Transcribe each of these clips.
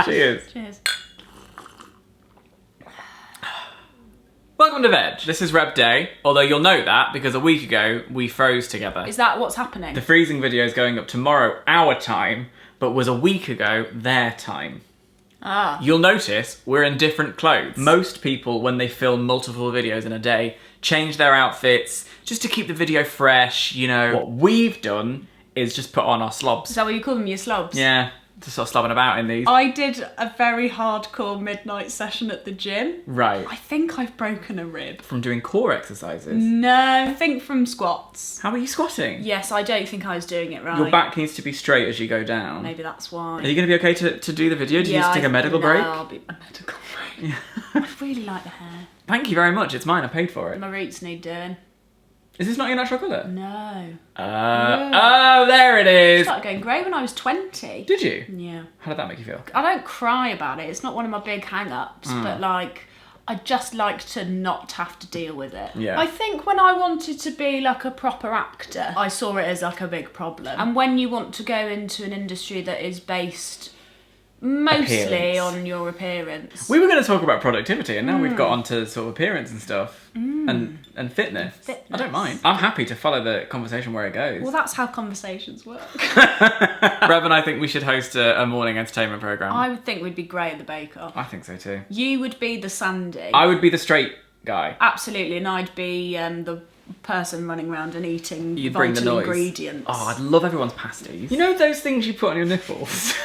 Cheers. Cheers. Welcome to VEDJ. This is Rep Day, although you'll note that because a week ago we froze together. Is that what's happening? The freezing video is going up tomorrow, our time, but was a week ago, their time. Ah. You'll notice we're in different clothes. Most people, when they film multiple videos in a day, change their outfits just to keep the video fresh, you know. What we've done is just put on our slobs. Is that what you call them, your slobs? Yeah, just sort of slobbing about in these. I did a very hardcore midnight session at the gym. Right. I think I've broken a rib. From doing core exercises? No, I think from squats. How are you squatting? Yes, I don't think I was doing it right. Your back needs to be straight as you go down. Maybe that's why. Are you going to be okay to do the video? Do you need to take a medical break? No, I'll be a medical break. I really like the hair. Thank you very much. It's mine. I paid for it. My roots need doing. Is this not your natural colour? No. Oh, there it I is. started going grey when I was 20. Did you? Yeah. How did that make you feel? I don't cry about it. It's not one of my big hang-ups, but like, I just like to not have to deal with it. Yeah. I think when I wanted to be like a proper actor, I saw it as like a big problem. And when you want to go into an industry that is based mostly Appearance. on your appearance. We were going to talk about productivity, and now we've got onto sort of appearance and stuff, and fitness. I don't mind. I'm happy to follow the conversation where it goes. Well, that's how conversations work. Rev and I think we should host a morning entertainment program. I would think we'd be great at the Bake Off. I think so too. You would be the Sandy. I would be the straight guy. Absolutely, and I'd be the person running around and eating You'd bring the vital noise. ingredients. Oh, I'd love everyone's pasties. You know those things you put on your nipples?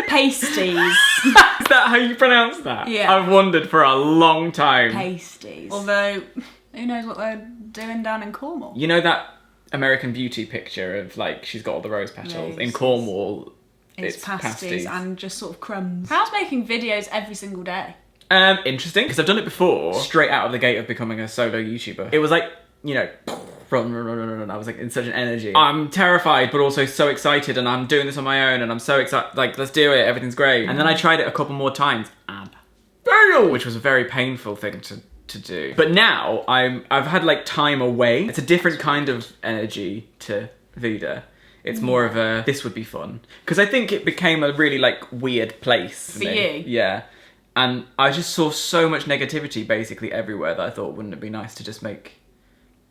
Pasties. Is that how you pronounce that? Yeah. I've wondered for a long time. Pasties. Although, who knows what they're doing down in Cornwall? You know that American Beauty picture of like she's got all the rose petals in Roses. Cornwall? It's pasties and just sort of crumbs. How's making videos every single day? Interesting, because I've done it before, straight out of the gate of becoming a solo YouTuber. It was like, you know, run. I was like in such an energy. I'm terrified, but also so excited, and I'm doing this on my own, and I'm so excited. Like, let's do it. Everything's great. And then I tried it a couple more times, and fail, which was a very painful thing to do. But now I've had like time away. It's a different kind of energy to Vida. It's more of a, this would be fun. Because I think it became a really like weird place for me. you? Yeah. And I just saw so much negativity basically everywhere that I thought, wouldn't it be nice to just make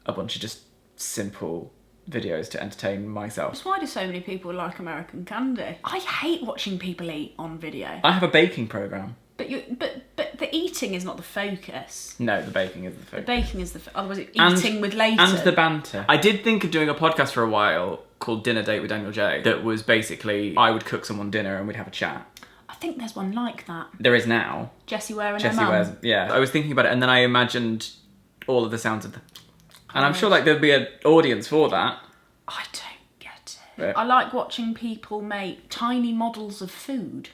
a bunch of just simple videos to entertain myself. Why do so many people like American candy? I hate watching people eat on video. I have a baking program. But the eating is not the focus. No, the baking is the The focus. baking is the otherwise eating with later. And the banter. I did think of doing a podcast for a while called Dinner Date with Daniel J. That was basically, I would cook someone dinner and we'd have a chat. I think there's one like that. There is now. Jessie Ware and Jessie her mum. Ware's, yeah. I was thinking about it and then I imagined all of the sounds of the... And I'm sure like there'd be an audience for that. I don't get it. Yeah. I like watching people make tiny models of food.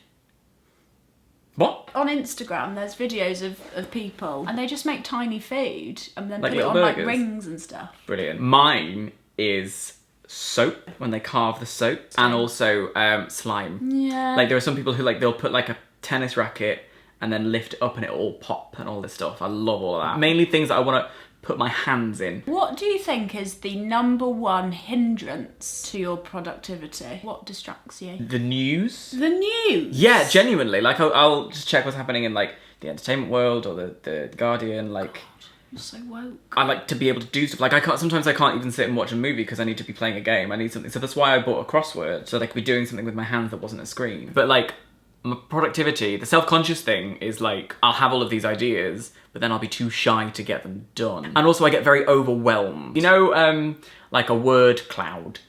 What? On Instagram, there's videos of people and they just make tiny food and then Like put it on little like burgers? rings and stuff. Brilliant. Mine is soap, when they carve the soap, and also slime. Yeah. Like there are some people who like, they'll put like a tennis racket and then lift it up and it'll all pop and all this stuff. I love all of that. Mainly things that I want to put my hands in. What do you think is the #1 hindrance to your productivity? What distracts you? The news? The news. Yeah, genuinely. Like I'll just check what's happening in like the entertainment world or the Guardian. Like I'm so woke. I like to be able to do stuff. Like sometimes I can't even sit and watch a movie because I need to be playing a game. I need something. So that's why I bought a crossword, so that I could be doing something with my hands that wasn't a screen. But like my productivity, the self-conscious thing is like, I'll have all of these ideas, but then I'll be too shy to get them done. And also I get very overwhelmed. You know, like a word cloud?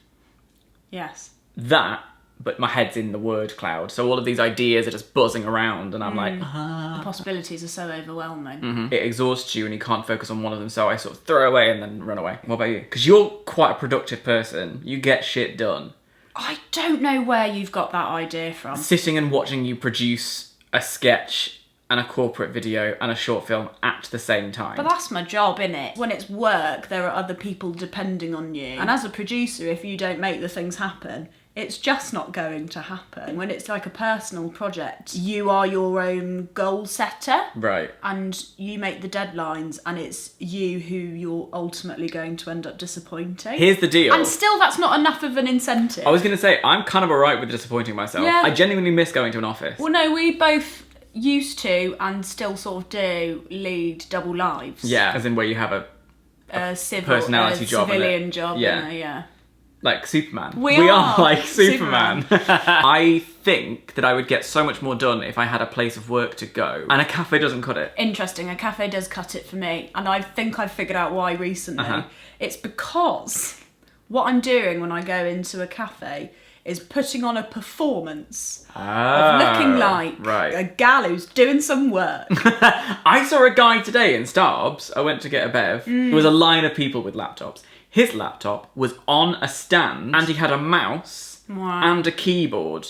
Yes. That, but my head's in the word cloud. So all of these ideas are just buzzing around and I'm like, The possibilities are so overwhelming. It exhausts you and you can't focus on one of them, so I sort of throw away and then run away. What about you? Because you're quite a productive person. You get shit done. I don't know where you've got that idea from. Sitting and watching you produce a sketch and a corporate video and a short film at the same time. But that's my job, innit? When it's work, there are other people depending on you. And as a producer, if you don't make the things happen, it's just not going to happen. When it's like a personal project, you are your own goal setter. Right. And you make the deadlines, and it's you who you're ultimately going to end up disappointing. Here's the deal. And still, that's not enough of an incentive. I was going to say, I'm kind of alright with disappointing myself. Yeah. I genuinely miss going to an office. Well, no, we both used to, and still sort of do, lead double lives. Yeah, as in where you have a civil, personality job. Civilian job, yeah. Yeah. Like Superman. We are like Superman. I think that I would get so much more done if I had a place of work to go. And a cafe doesn't cut it. Interesting, a cafe does cut it for me. And I think I've figured out why recently. It's because what I'm doing when I go into a cafe is putting on a performance of looking like a gal who's doing some work. I saw a guy today in Starbs. I went to get a bev. There was a line of people with laptops. His laptop was on a stand and he had a mouse and a keyboard.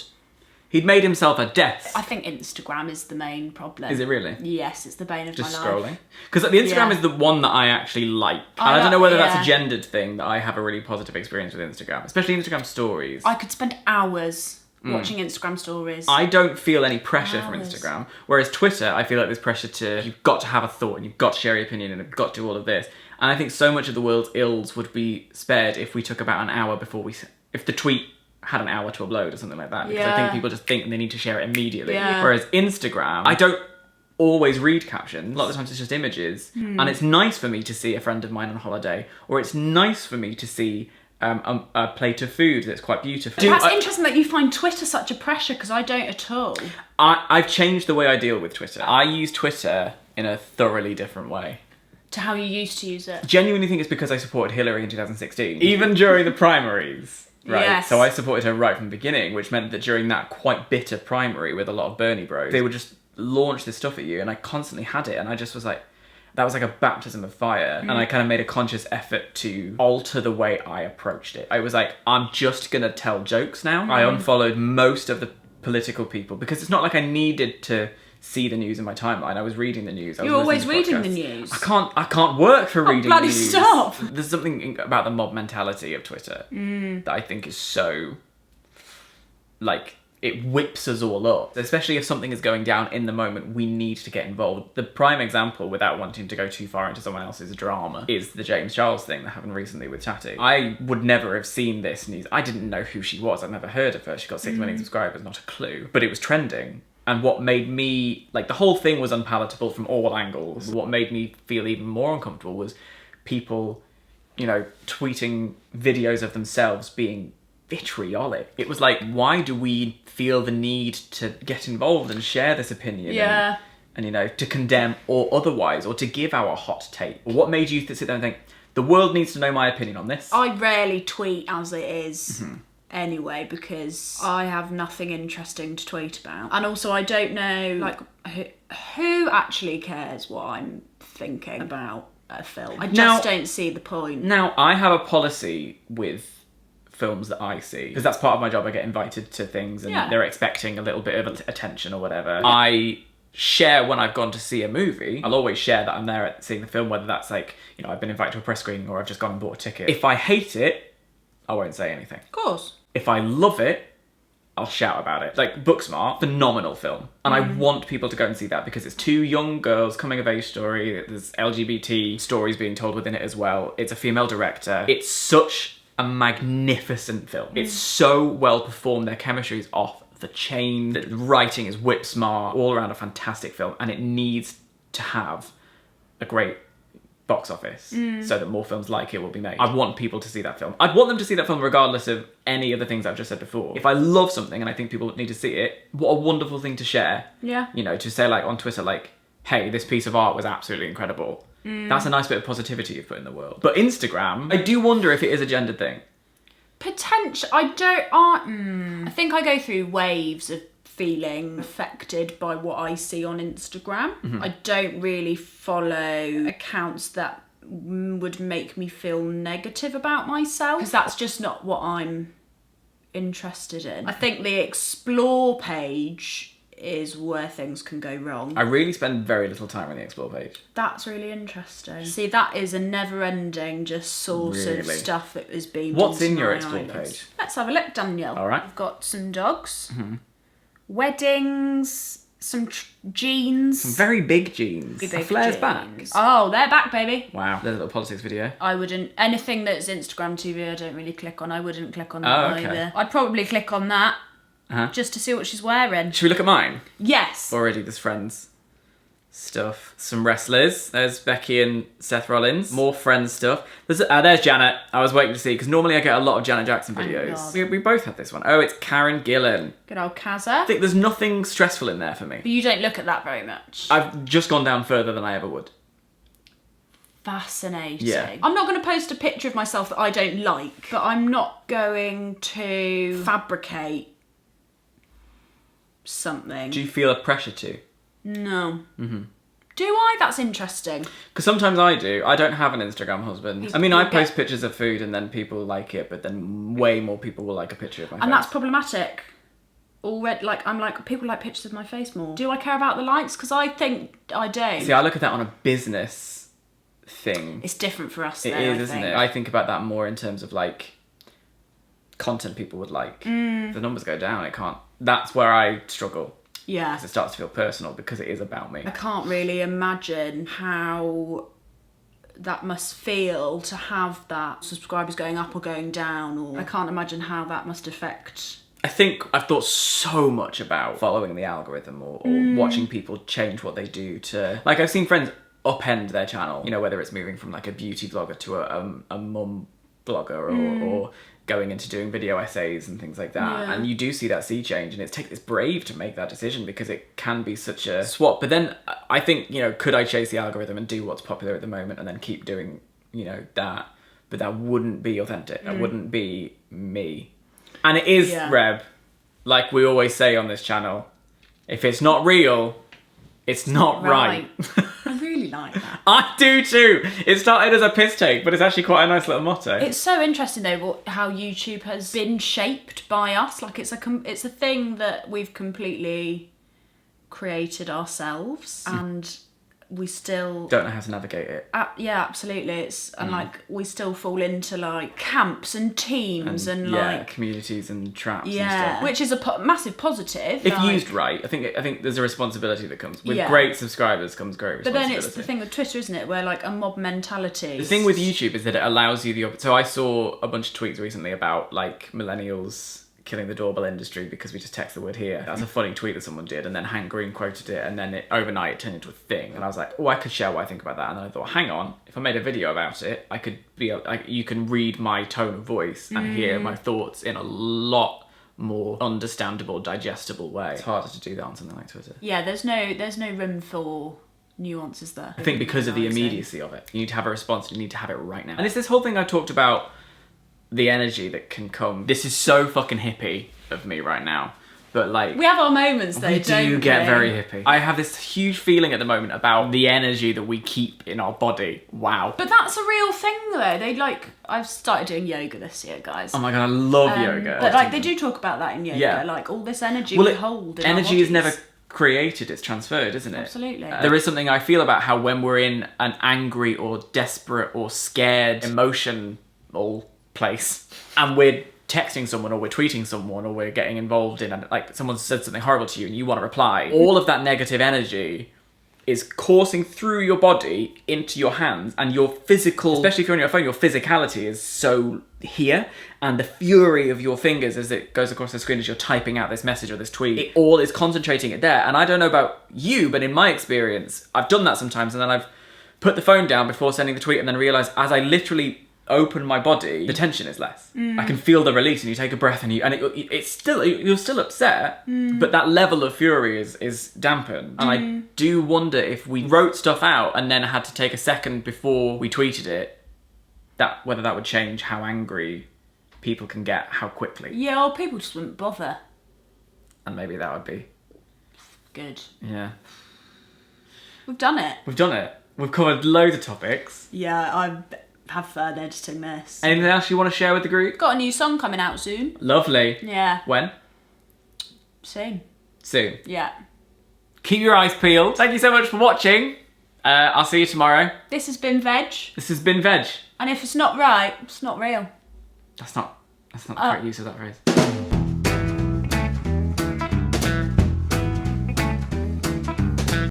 He'd made himself a desk. I think Instagram is the main problem. Is it really? Yes, it's the bane of my life. Just scrolling? Because the Instagram is the one that I actually like. I don't know whether that's a gendered thing, that I have a really positive experience with Instagram. Especially Instagram stories. I could spend hours watching Instagram stories. I don't feel any pressure from Instagram. Whereas Twitter, I feel like there's pressure to, you've got to have a thought and you've got to share your opinion and you've got to do all of this. And I think so much of the world's ills would be spared if we took about an hour before if the tweet had an hour to upload or something like that. Because I think people just think they need to share it immediately. Yeah. Whereas Instagram, I don't always read captions. A lot of the times it's just images. And it's nice for me to see a friend of mine on holiday, or it's nice for me to see a plate of food that's quite beautiful. That's interesting that you find Twitter such a pressure, because I don't at all. I've changed the way I deal with Twitter. I use Twitter in a thoroughly different way to how you used to use it. Genuinely think it's because I supported Hillary in 2016, even during the primaries. Right, yes. So I supported her right from the beginning, which meant that during that quite bitter primary with a lot of Bernie bros, they would just launch this stuff at you, and I constantly had it, and I just was like, that was like a baptism of fire, and I kind of made a conscious effort to alter the way I approached it. I was like, I'm just gonna tell jokes now. I unfollowed most of the political people, because it's not like I needed to see the news in my timeline. I was reading the news. You're always reading the news. I can't work for reading bloody the news. Stop! There's something about the mob mentality of Twitter that I think is so, like, it whips us all up. Especially if something is going down in the moment, we need to get involved. The prime example, without wanting to go too far into someone else's drama, is the James Charles thing that happened recently with Chatty. I would never have seen this news. I didn't know who she was. I'd never heard of her. She got 6 million subscribers, not a clue. But it was trending. And what made me, like, the whole thing was unpalatable from all angles. What made me feel even more uncomfortable was people, you know, tweeting videos of themselves being vitriolic. It was like, why do we feel the need to get involved and share this opinion? Yeah. And you know, to condemn or otherwise, or to give our hot take? What made you sit there and think, the world needs to know my opinion on this? I rarely tweet as it is. Anyway, because I have nothing interesting to tweet about. And also I don't know, like, who actually cares what I'm thinking about a film? I just don't see the point. Now, I have a policy with films that I see, because that's part of my job. I get invited to things and they're expecting a little bit of attention or whatever. I share when I've gone to see a movie. I'll always share that I'm there at seeing the film, whether that's like, you know, I've been invited to a press screening or I've just gone and bought a ticket. If I hate it, I won't say anything. Of course. If I love it, I'll shout about it. Like, Booksmart, phenomenal film. And I want people to go and see that, because it's two young girls, coming of age story. There's LGBT stories being told within it as well. It's a female director. It's such a magnificent film. It's so well performed. Their chemistry is off the chain. The writing is whip smart. All around a fantastic film. And it needs to have a great box office so that more films like it will be made. I want people to see that film. I'd want them to see that film regardless of any of the things I've just said before. If I love something and I think people need to see it, what a wonderful thing to share. Yeah. You know, to say, like, on Twitter, like, hey, this piece of art was absolutely incredible. That's a nice bit of positivity you've put in the world. But Instagram, I do wonder if it is a gendered thing. Potential. I think I go through waves of feeling affected by what I see on Instagram. I don't really follow accounts that would make me feel negative about myself, because that's just not what I'm interested in. I think the explore page is where things can go wrong. I really spend very little time on the explore page. That's really interesting. See, that is a never-ending just source of stuff that has been. What's in your explore page? Let's have a look, Daniel. All right. I've got some dogs, weddings, some jeans. Some very big jeans. Big Flair's jeans. back. Oh, they're back, baby. Wow. There's a little politics video. I wouldn't. Anything that's Instagram TV, I don't really click on. I wouldn't click on Oh, that okay. either. I'd probably click on that just to see what she's wearing. Should we look at mine? Yes. Already there's Friends stuff. Some wrestlers. There's Becky and Seth Rollins. More Friends stuff. There's Janet. I was waiting to see, because normally I get a lot of Janet Jackson videos. We both had this one. Oh, it's Karen Gillan. Good old Kazza. I think there's nothing stressful in there for me. But you don't look at that very much. I've just gone down further than I ever would. Fascinating. Yeah. I'm not going to post a picture of myself that I don't like, but I'm not going to fabricate something. Do you feel a pressure to? No. Do I? That's interesting. Because sometimes I do. I don't have an Instagram husband. I mean, I post pictures of food and then people like it, but then way more people will like a picture of my face. And that's problematic. Already, I'm like, people like pictures of my face more. Do I care about the likes? Because I think I don't. See, I look at that on a business thing. It's different for us, though, It is, isn't it? I think about that more in terms of, like, content people would like. The numbers go down, it can't... That's where I struggle. Yeah. Because it starts to feel personal, because it is about me. I can't really imagine how that must feel to have that subscribers going up or going down, or I can't imagine how that must affect... I think I've thought so much about following the algorithm or watching people change what they do to... Like, I've seen friends upend their channel, you know, whether it's moving from, like, a beauty blogger to a mum blogger or going into doing video essays and things like that. Yeah. And you do see that sea change, and it's brave to make that decision, because it can be such a swap. But then I think, you know, could I chase the algorithm and do what's popular at the moment and then keep doing, you know, that? But that wouldn't be authentic. That wouldn't be me. And it is, Reb, like we always say on this channel, if it's not real, it's not right. I really like that. I do too. It started as a piss take, but it's actually quite a nice little motto. It's so interesting though how YouTube has been shaped by us. Like it's a thing that we've completely created ourselves, and we still don't know how to navigate it. Yeah, absolutely. It's and like we still fall into like camps and teams and like communities and traps. Yeah, and stuff. which is a massive positive. If used right, I think there's a responsibility that comes with great subscribers comes great responsibility. But then it's the thing with Twitter, isn't it? Where like a mob mentality. The thing with YouTube is that it allows you so I saw a bunch of tweets recently about like millennials killing the doorbell industry because we just text the word here. That's a funny tweet that someone did, and then Hank Green quoted it, and then overnight it turned into a thing. And I was like, oh, I could share what I think about that. And then I thought, hang on, if I made a video about it, I could be like, you can read my tone of voice and hear my thoughts in a lot more understandable, digestible way. It's harder to do that on something like Twitter. Yeah, there's no room for nuances there. I think because of the immediacy of it, you need to have a response. You need to have it right now. And it's this whole thing I talked about. The energy that can come. This is so fucking hippie of me right now, but like we have our moments though. We do get very hippie. I have this huge feeling at the moment about the energy that we keep in our body. Wow. But that's a real thing though. I've started doing yoga this year, guys. Oh my god, I love yoga. But like they do talk about that in yoga. Yeah. Like all this energy we hold. In energy is never created, it's transferred, isn't it? Absolutely. There is something I feel about how when we're in an angry or desperate or scared emotional place and we're texting someone or we're tweeting someone or we're getting involved in like someone said something horrible to you and you want to reply, all of that negative energy is coursing through your body into your hands, and your physical, especially if you're on your phone, your physicality is so here, and the fury of your fingers as it goes across the screen as you're typing out this message or this tweet, it all is concentrating it there. And I don't know about you, but in my experience, I've done that sometimes, and then I've put the phone down before sending the tweet and then realised as I literally open my body, the tension is less. I can feel the release, and you take a breath, and it's still, you're still upset, but that level of fury is dampened. And I do wonder if we wrote stuff out and then had to take a second before we tweeted it, whether that would change how angry people can get, how quickly. Yeah, or people just wouldn't bother. And maybe that would be good. Yeah. We've done it. We've covered loads of topics. Yeah, I have fun editing this. Anything else you want to share with the group? Got a new song coming out soon. Lovely. Yeah. When? Soon. Soon. Yeah. Keep your eyes peeled. Thank you so much for watching. I'll see you tomorrow. This has been Veg. This has been Veg. And if it's not right, it's not real. That's not the correct use of that phrase.